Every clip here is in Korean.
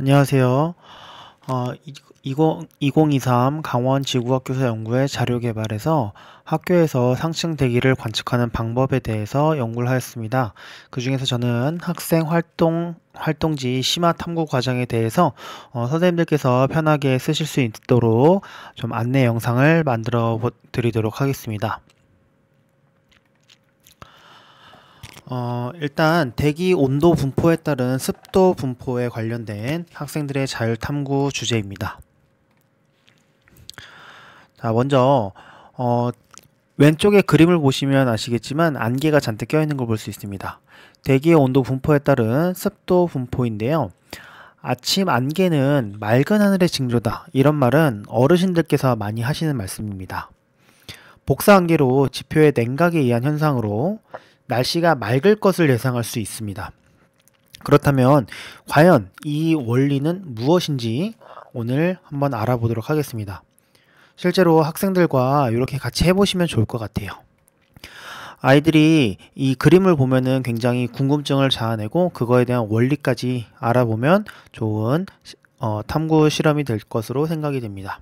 안녕하세요. 2023 강원 지구학교사 연구의 자료 개발에서 학교에서 상층 대기를 관측하는 방법에 대해서 연구를 하였습니다. 그 중에서 저는 학생 활동지 심화 탐구 과정에 대해서 선생님들께서 편하게 쓰실 수 있도록 좀 안내 영상을 만들어 드리도록 하겠습니다. 일단 대기 온도 분포에 따른 습도 분포에 관련된 학생들의 자율 탐구 주제입니다. 자, 먼저 왼쪽에 그림을 보시면 아시겠지만 안개가 잔뜩 껴있는 걸 볼 수 있습니다. 대기의 온도 분포에 따른 습도 분포인데요. 아침 안개는 맑은 하늘의 징조다. 이런 말은 어르신들께서 많이 하시는 말씀입니다. 복사 안개로 지표의 냉각에 의한 현상으로 날씨가 맑을 것을 예상할 수 있습니다. 그렇다면 과연 이 원리는 무엇인지 오늘 한번 알아보도록 하겠습니다. 실제로 학생들과 이렇게 같이 해보시면 좋을 것 같아요. 아이들이 이 그림을 보면은 굉장히 궁금증을 자아내고 그거에 대한 원리까지 알아보면 좋은 탐구 실험이 될 것으로 생각이 됩니다.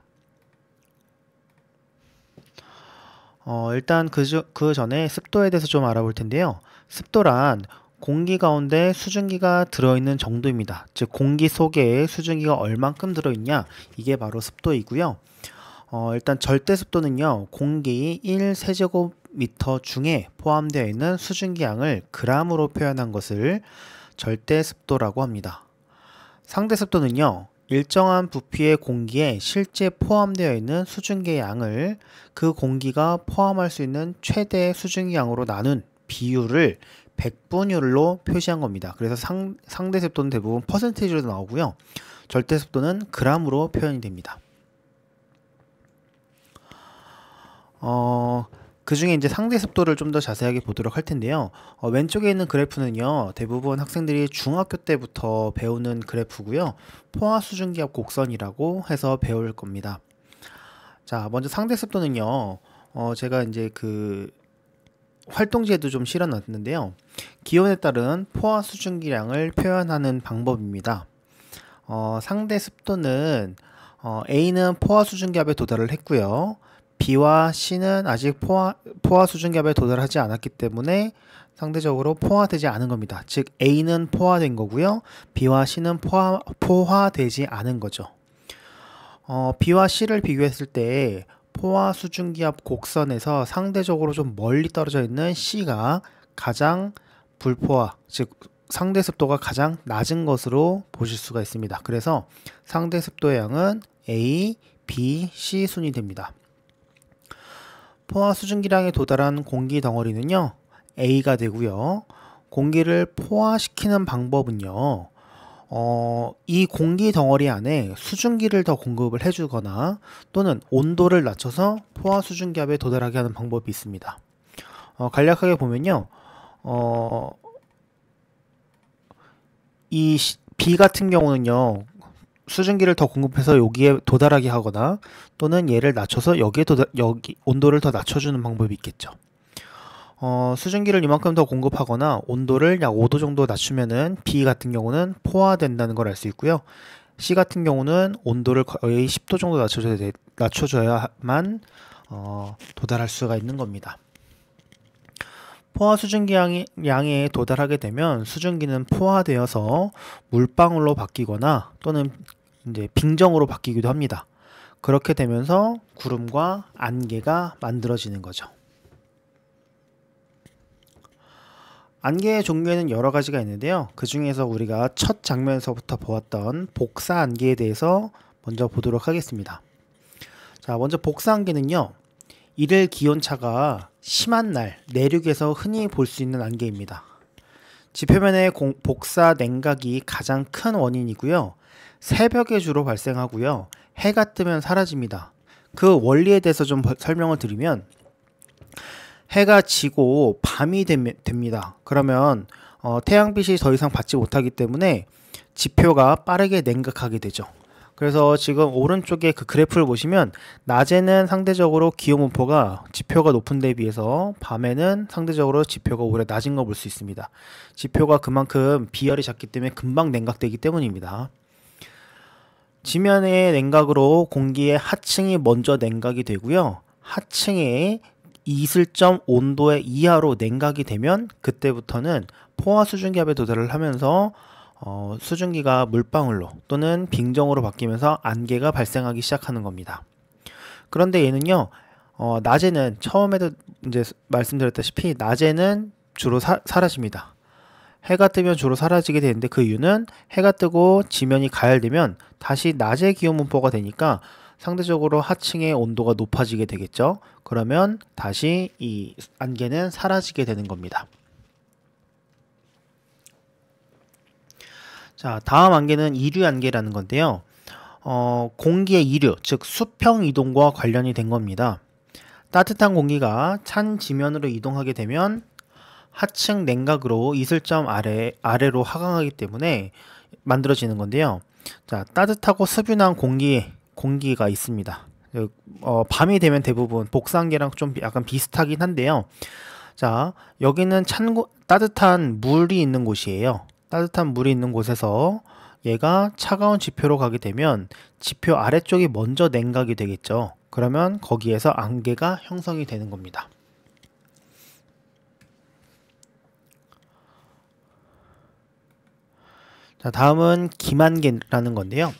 일단 그 전에 습도에 대해서 좀 알아볼 텐데요. 습도란 공기 가운데 수증기가 들어있는 정도입니다. 즉 공기 속에 수증기가 얼만큼 들어있냐, 이게 바로 습도이고요. 일단 절대 습도는요, 공기 1세제곱미터 중에 포함되어 있는 수증기 양을 g으로 표현한 것을 절대 습도라고 합니다. 상대 습도는요, 일정한 부피의 공기에 실제 포함되어 있는 수증기의 양을 그 공기가 포함할 수 있는 최대 수증기 양으로 나눈 비율을 백분율로 표시한 겁니다. 그래서 상대 습도는 대부분 퍼센테이지로 나오고요. 절대 습도는 g으로 표현이 됩니다. 그 중에 이제 상대 습도를 좀 더 자세하게 보도록 할 텐데요. 왼쪽에 있는 그래프는요, 대부분 학생들이 중학교 때부터 배우는 그래프고요. 포화 수증기압 곡선이라고 해서 배울 겁니다. 자, 먼저 상대 습도는요, 제가 이제 그 활동지에도 좀 실어 놨는데요. 기온에 따른 포화 수증기량을 표현하는 방법입니다. 상대 습도는 A는 포화 수증기압에 도달을 했고요. B와 C는 아직 포화 수증기압에 도달하지 않았기 때문에 상대적으로 포화되지 않은 겁니다. 즉 A는 포화된 거고요. B와 C는 포화되지 않은 거죠. B와 C를 비교했을 때 포화 수증기압 곡선에서 상대적으로 좀 멀리 떨어져 있는 C가 가장 불포화, 즉 상대 습도가 가장 낮은 것으로 보실 수가 있습니다. 그래서 상대 습도의 양은 A, B, C 순이 됩니다. 포화 수증기량에 도달한 공기 덩어리는요, A가 되고요. 공기를 포화시키는 방법은요, 이 공기 덩어리 안에 수증기를 더 공급을 해주거나 또는 온도를 낮춰서 포화 수증기압에 도달하게 하는 방법이 있습니다. 간략하게 보면요, 이 B 같은 경우는요, 수증기를 더 공급해서 여기에 도달하게 하거나 또는 얘를 낮춰서 여기 온도를 더 낮춰주는 방법이 있겠죠. 수증기를 이만큼 더 공급하거나 온도를 약 5도 정도 낮추면은 B 같은 경우는 포화된다는 걸 알 수 있고요. C 같은 경우는 온도를 거의 10도 정도 낮춰줘야만 도달할 수가 있는 겁니다. 포화 수증기 양에 도달하게 되면 수증기는 포화되어서 물방울로 바뀌거나 또는 이제 빙정으로 바뀌기도 합니다. 그렇게 되면서 구름과 안개가 만들어지는 거죠. 안개의 종류에는 여러 가지가 있는데요. 그 중에서 우리가 첫 장면에서부터 보았던 복사 안개에 대해서 먼저 보도록 하겠습니다. 자, 먼저 복사 안개는요, 이를 기온차가 심한 날 내륙에서 흔히 볼 수 있는 안개입니다. 지표면의 복사 냉각이 가장 큰 원인이고요. 새벽에 주로 발생하고요. 해가 뜨면 사라집니다. 그 원리에 대해서 좀 설명을 드리면, 해가 지고 밤이 됩니다. 그러면 태양빛이 더 이상 받지 못하기 때문에 지표가 빠르게 냉각하게 되죠. 그래서 지금 오른쪽에 그 그래프를 보시면 낮에는 상대적으로 기온 분포가 지표가 높은 데에 비해서 밤에는 상대적으로 지표가 오히려 낮은 거 볼 수 있습니다. 지표가 그만큼 비열이 작기 때문에 금방 냉각되기 때문입니다. 지면의 냉각으로 공기의 하층이 먼저 냉각이 되고요. 하층의 이슬점 온도의 이하로 냉각이 되면 그때부터는 포화 수증기압에 도달을 하면서 수증기가 물방울로 또는 빙정으로 바뀌면서 안개가 발생하기 시작하는 겁니다. 그런데 얘는요, 낮에는 처음에도 이제 말씀드렸다시피 낮에는 주로 사라집니다. 해가 뜨면 주로 사라지게 되는데 그 이유는 해가 뜨고 지면이 가열되면 다시 낮의 기온 분포가 되니까 상대적으로 하층의 온도가 높아지게 되겠죠. 그러면 다시 이 안개는 사라지게 되는 겁니다. 자, 다음 안개는 이류 안개라는 건데요. 공기의 이류, 즉 수평 이동과 관련이 된 겁니다. 따뜻한 공기가 찬 지면으로 이동하게 되면 하층 냉각으로 이슬점 아래로 하강하기 때문에 만들어지는 건데요. 자, 따뜻하고 스뷸한 공기가 있습니다. 밤이 되면 대부분 복사안개랑 좀 약간 비슷하긴 한데요. 자, 여기는 따뜻한 물이 있는 곳이에요. 따뜻한 물이 있는 곳에서 얘가 차가운 지표로 가게 되면 지표 아래쪽이 먼저 냉각이 되겠죠. 그러면 거기에서 안개가 형성이 되는 겁니다. 자, 다음은 김안개라는 건데요.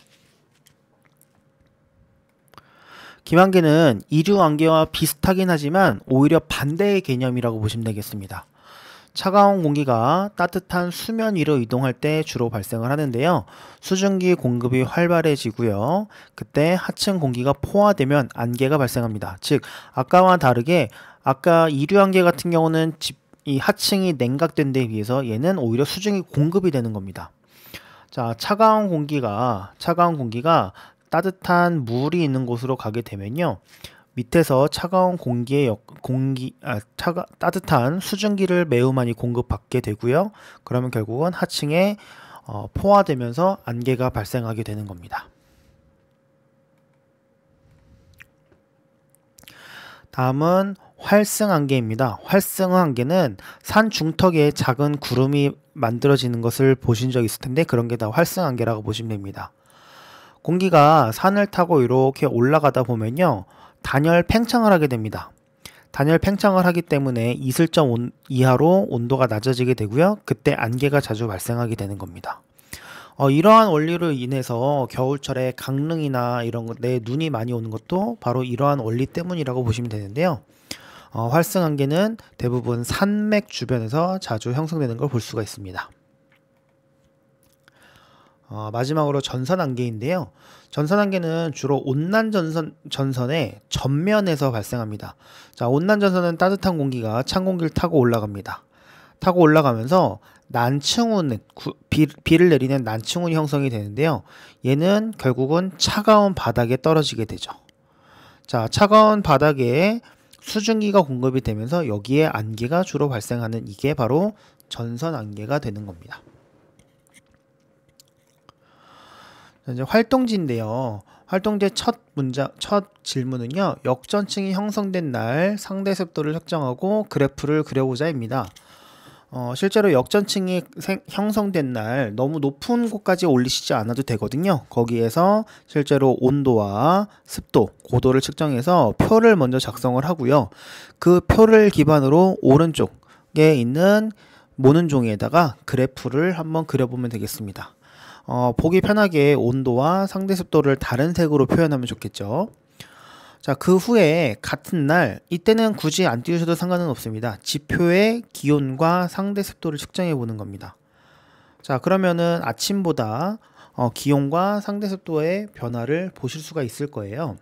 김안개는 이류 안개와 비슷하긴 하지만 오히려 반대의 개념이라고 보시면 되겠습니다. 차가운 공기가 따뜻한 수면 위로 이동할 때 주로 발생을 하는데요. 수증기 공급이 활발해지고요. 그때 하층 공기가 포화되면 안개가 발생합니다. 즉 아까와 다르게 아까 이류 안개 같은 경우는 이 하층이 냉각된 데 비해서 얘는 오히려 수증기 공급이 되는 겁니다. 자, 차가운 공기가 따뜻한 물이 있는 곳으로 가게 되면요. 밑에서 차가운 따뜻한 수증기를 매우 많이 공급받게 되고요. 그러면 결국은 하층에 포화되면서 안개가 발생하게 되는 겁니다. 다음은 활승안개입니다. 활승안개는 산 중턱에 작은 구름이 만들어지는 것을 보신 적 있을 텐데 그런 게 다 활승안개라고 보시면 됩니다. 공기가 산을 타고 이렇게 올라가다 보면요. 단열 팽창을 하게 됩니다. 단열 팽창을 하기 때문에 이슬점 이하로 온도가 낮아지게 되고요. 그때 안개가 자주 발생하게 되는 겁니다. 이러한 원리로 인해서 겨울철에 강릉이나 이런 데 눈이 많이 오는 것도 바로 이러한 원리 때문이라고 보시면 되는데요. 활승안개는 대부분 산맥 주변에서 자주 형성되는 걸 볼 수가 있습니다. 마지막으로 전선안개인데요. 전선안개는 주로 온난전선의 전면에서 발생합니다. 자, 온난전선은 따뜻한 공기가 찬 공기를 타고 올라갑니다. 타고 올라가면서 난층운, 비를 내리는 난층운이 형성이 되는데요. 얘는 결국은 차가운 바닥에 떨어지게 되죠. 자, 차가운 바닥에 수증기가 공급이 되면서 여기에 안개가 주로 발생하는 이게 바로 전선안개가 되는 겁니다. 이제 활동지인데요. 활동지의 첫 질문은요. 역전층이 형성된 날 상대 습도를 측정하고 그래프를 그려보자입니다. 실제로 역전층이 형성된 날 너무 높은 곳까지 올리시지 않아도 되거든요. 거기에서 실제로 온도와 습도, 고도를 측정해서 표를 먼저 작성을 하고요. 그 표를 기반으로 오른쪽에 있는 모는 종이에다가 그래프를 한번 그려보면 되겠습니다. 보기 편하게 온도와 상대 습도를 다른 색으로 표현하면 좋겠죠. 자, 그 후에 같은 날, 이때는 굳이 안 띄우셔도 상관은 없습니다. 지표의 기온과 상대 습도를 측정해 보는 겁니다. 자, 그러면은 아침보다 기온과 상대 습도의 변화를 보실 수가 있을 거예요.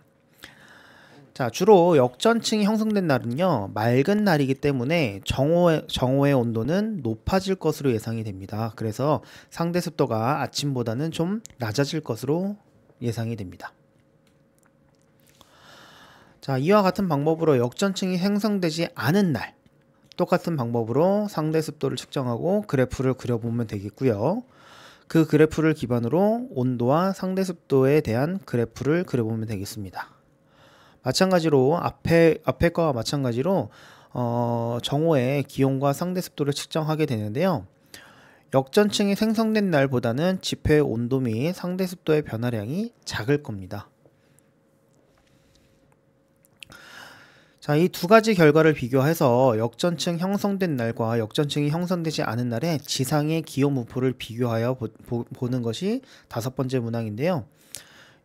자, 주로 역전층이 형성된 날은요, 맑은 날이기 때문에 정오의 온도는 높아질 것으로 예상이 됩니다. 그래서 상대 습도가 아침보다는 좀 낮아질 것으로 예상이 됩니다. 자, 이와 같은 방법으로 역전층이 형성되지 않은 날, 똑같은 방법으로 상대 습도를 측정하고 그래프를 그려보면 되겠고요. 그 그래프를 기반으로 온도와 상대 습도에 대한 그래프를 그려보면 되겠습니다. 마찬가지로 앞에 거와 마찬가지로 정오의 기온과 상대 습도를 측정하게 되는데요. 역전층이 생성된 날보다는 지표의 온도 및 상대 습도의 변화량이 작을 겁니다. 자, 이 두 가지 결과를 비교해서 역전층 형성된 날과 역전층이 형성되지 않은 날의 지상의 기온 분포를 비교하여 보는 것이 다섯 번째 문항인데요.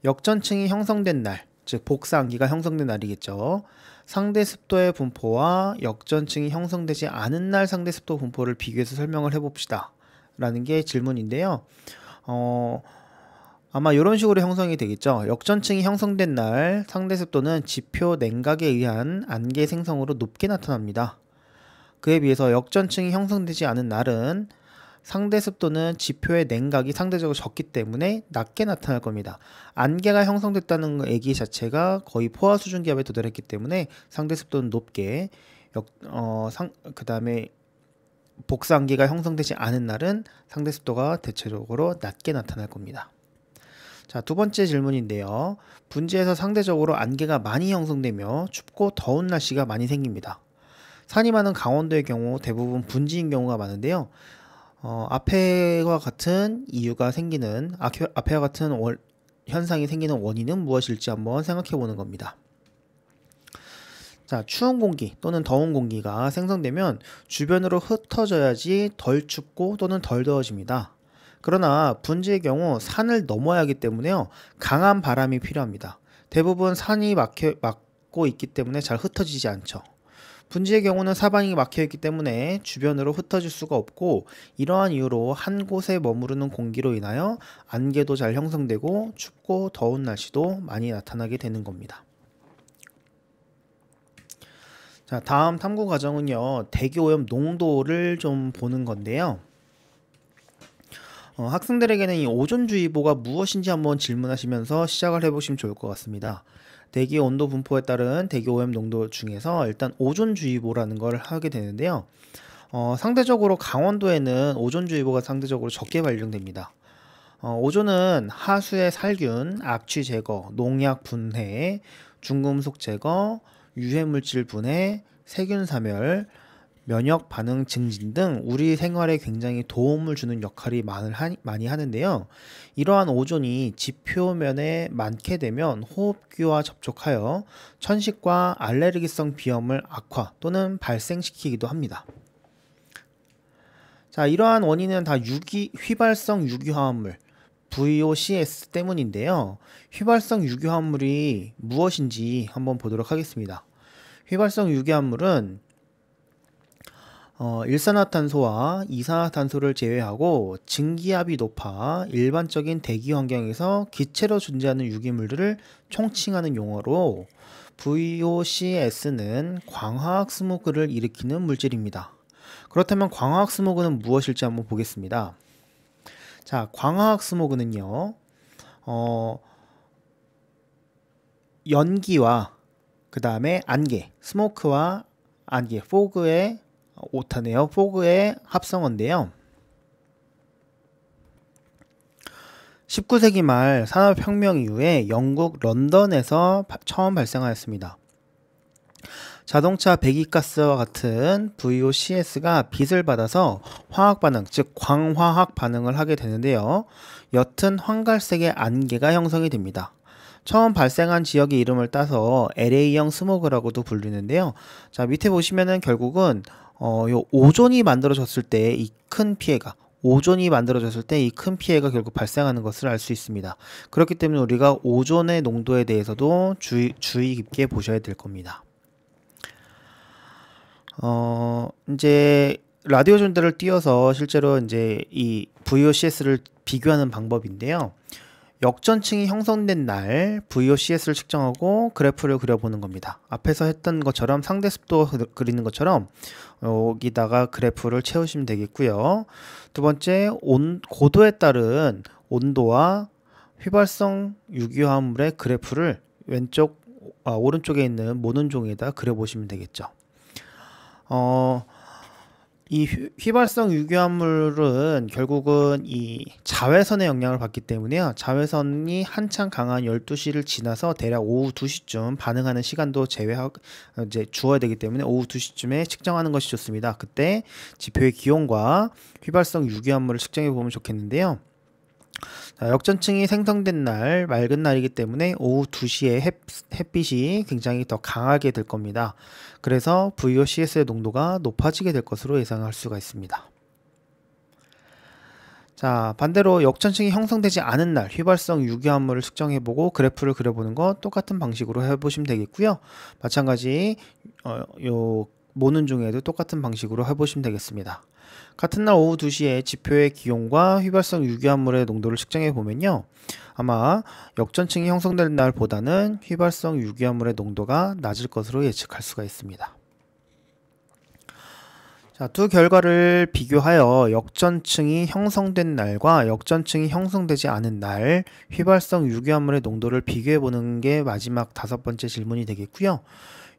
역전층이 형성된 날, 즉 복사항기가 형성된 날이겠죠. 상대 습도의 분포와 역전층이 형성되지 않은 날 상대 습도 분포를 비교해서 설명을 해봅시다. 라는 게 질문인데요. 아마 이런 식으로 형성이 되겠죠. 역전층이 형성된 날 상대 습도는 지표 냉각에 의한 안개 생성으로 높게 나타납니다. 그에 비해서 역전층이 형성되지 않은 날은 상대 습도는 지표의 냉각이 상대적으로 적기 때문에 낮게 나타날 겁니다. 안개가 형성됐다는 얘기 자체가 거의 포화 수준 기압에 도달했기 때문에 상대 습도는 높게, 그 다음에 복사안개가 형성되지 않은 날은 상대 습도가 대체적으로 낮게 나타날 겁니다. 자, 두 번째 질문인데요. 분지에서 상대적으로 안개가 많이 형성되며 춥고 더운 날씨가 많이 생깁니다. 산이 많은 강원도의 경우 대부분 분지인 경우가 많은데요. 앞에와 같은 현상이 생기는 원인은 무엇일지 한번 생각해 보는 겁니다. 자, 추운 공기 또는 더운 공기가 생성되면 주변으로 흩어져야지 덜 춥고 또는 덜 더워집니다. 그러나 분지의 경우 산을 넘어야 하기 때문에요, 강한 바람이 필요합니다. 대부분 산이 막고 있기 때문에 잘 흩어지지 않죠. 분지의 경우는 사방이 막혀있기 때문에 주변으로 흩어질 수가 없고, 이러한 이유로 한 곳에 머무르는 공기로 인하여 안개도 잘 형성되고 춥고 더운 날씨도 많이 나타나게 되는 겁니다. 자, 다음 탐구 과정은요, 대기오염 농도를 좀 보는 건데요. 학생들에게는 이 오존주의보가 무엇인지 한번 질문하시면서 시작을 해보시면 좋을 것 같습니다. 대기 온도 분포에 따른 대기 오염 농도 중에서 일단 오존주의보라는 걸 하게 되는데요. 상대적으로 강원도에는 오존주의보가 상대적으로 적게 발령됩니다. 오존은 하수의 살균, 악취 제거, 농약 분해, 중금속 제거, 유해물질 분해, 세균 사멸, 면역 반응 증진 등 우리 생활에 굉장히 도움을 주는 역할이 많이 하는데요. 이러한 오존이 지표면에 많게 되면 호흡기와 접촉하여 천식과 알레르기성 비염을 악화 또는 발생시키기도 합니다. 자, 이러한 원인은 다 휘발성 유기화합물 VOCs 때문인데요. 휘발성 유기화합물이 무엇인지 한번 보도록 하겠습니다. 휘발성 유기화합물은 일산화탄소와 이산화탄소를 제외하고 증기압이 높아 일반적인 대기 환경에서 기체로 존재하는 유기물들을 총칭하는 용어로 VOCs는 광화학 스모그를 일으키는 물질입니다. 그렇다면 광화학 스모그는 무엇일지 한번 보겠습니다. 자, 광화학 스모그는요, 연기와 그 다음에 안개, 스모크와 안개, 포그의 합성어인데요. 19세기 말 산업혁명 이후에 영국 런던에서 처음 발생하였습니다. 자동차 배기가스와 같은 VOCs가 빛을 받아서 화학반응, 즉 광화학 반응을 하게 되는데요. 옅은 황갈색의 안개가 형성이 됩니다. 처음 발생한 지역의 이름을 따서 LA형 스모그라고도 불리는데요. 자, 밑에 보시면은 결국은 요 오존이 만들어졌을 때 이 큰 피해가 결국 발생하는 것을 알 수 있습니다. 그렇기 때문에 우리가 오존의 농도에 대해서도 주의 깊게 보셔야 될 겁니다. 이제 라디오 전달을 띄워서 실제로 이제 이 VOCs를 비교하는 방법인데요. 역전층이 형성된 날 VOCs를 측정하고 그래프를 그려보는 겁니다. 앞에서 했던 것처럼 상대 습도 그리는 것처럼 여기다가 그래프를 채우시면 되겠고요. 두 번째, 고도에 따른 온도와 휘발성 유기화합물의 그래프를 오른쪽에 있는 모눈종이에다 그려보시면 되겠죠. 이 휘발성 유기화물은 결국은 이 자외선의 영향을 받기 때문에요. 자외선이 한창 강한 12시를 지나서 대략 오후 2시쯤 반응하는 시간도 이제 주어야 되기 때문에 오후 2시쯤에 측정하는 것이 좋습니다. 그때 지표의 기온과 휘발성 유기화물을 측정해 보면 좋겠는데요. 자, 역전층이 생성된 날, 맑은 날이기 때문에 오후 2시에 햇빛이 굉장히 더 강하게 될 겁니다. 그래서 VOCs의 농도가 높아지게 될 것으로 예상할 수가 있습니다. 자, 반대로 역전층이 형성되지 않은 날 휘발성 유기화물을 측정해보고 그래프를 그려보는 거 똑같은 방식으로 해보시면 되겠고요. 마찬가지 요 모는 중에도 똑같은 방식으로 해보시면 되겠습니다. 같은 날 오후 2시에 지표의 기온과 휘발성 유기화물의 농도를 측정해 보면요. 아마 역전층이 형성된 날보다는 휘발성 유기화물의 농도가 낮을 것으로 예측할 수가 있습니다. 자, 두 결과를 비교하여 역전층이 형성된 날과 역전층이 형성되지 않은 날 휘발성 유기화물의 농도를 비교해 보는 게 마지막 5번째 질문이 되겠고요.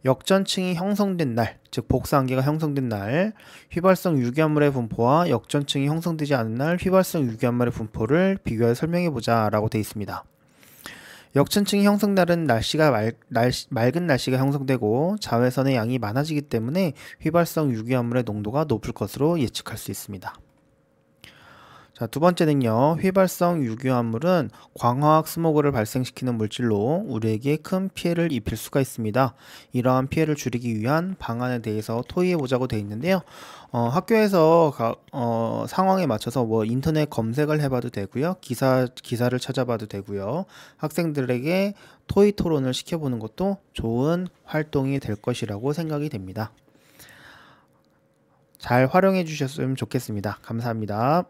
역전층이 형성된 날, 즉 복사한계가 형성된 날 휘발성 유기화물의 분포와 역전층이 형성되지 않은 날 휘발성 유기화물의 분포를 비교해 설명해 보자 라고 되어 있습니다. 역전층이 형성날은 맑은 날씨가 형성되고 자외선의 양이 많아지기 때문에 휘발성 유기화물의 농도가 높을 것으로 예측할 수 있습니다. 자, 두 번째는요. 휘발성 유기화물은 광화학 스모그를 발생시키는 물질로 우리에게 큰 피해를 입힐 수가 있습니다. 이러한 피해를 줄이기 위한 방안에 대해서 토의해 보자고 되어 있는데요. 학교에서 상황에 맞춰서 인터넷 검색을 해봐도 되고요. 기사를 찾아봐도 되고요. 학생들에게 토의 토론을 시켜보는 것도 좋은 활동이 될 것이라고 생각이 됩니다. 잘 활용해 주셨으면 좋겠습니다. 감사합니다.